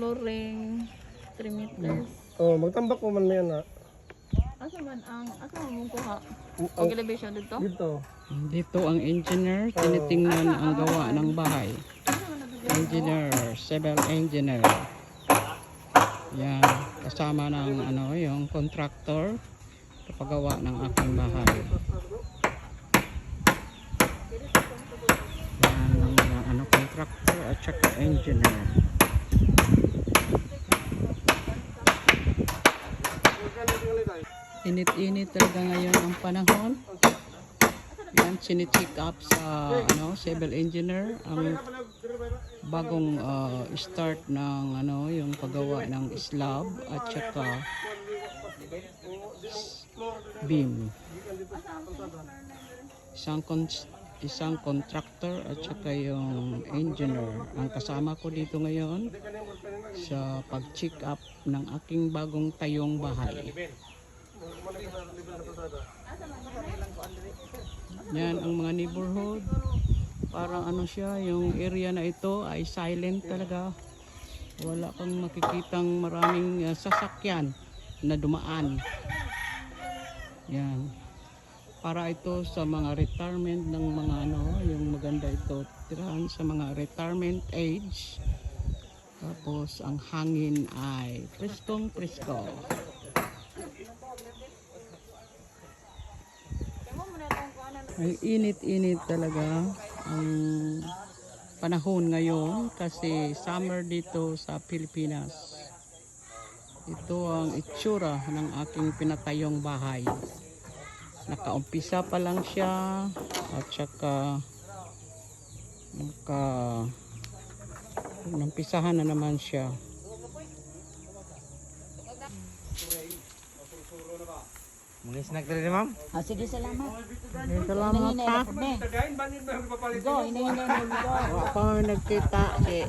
flooring, 3 meters. Oh, magtambak mo man yan na. Asa man mo kuha? Ang Og elevation dito? dito. Dito ang engineer, tinitingnan ang gawa ng bahay. Engineer, civil engineer. Yan, kasama ng ano, yung contractor kapagawa ng aking bahay. Yan ang mga ano, contractor at saka engineer. Init-init talaga ngayon ang panahon. Yan, sinicheck up sa ano, civil engineer ang bagong start ng ano, yung paggawa ng slab at saka beam. Isang contractor at saka yung engineer ang kasama ko dito ngayon sa pag-check up ng aking bagong tayong bahay. Yan ang mga neighborhood. Parang ano siya, yung area na ito ay silent talaga. Wala kang makikitang maraming sasakyan na dumaan. Yan. Para ito sa mga retirement ng mga ano, yung maganda ito. Tirahan sa mga retirement age. Tapos ang hangin ay preskong presko. Ay init-init talaga ang panahon ngayon kasi summer dito sa Pilipinas. Ito ang itsura ng aking pinatayong bahay. Nakaumpisa pa lang siya at saka nampisahan na naman siya. Mungkin snack dari ma'am? Ah, sige, salamat. Salamat pa. Go, hinahinay mo go. Wala pa kami nagkita. Okay.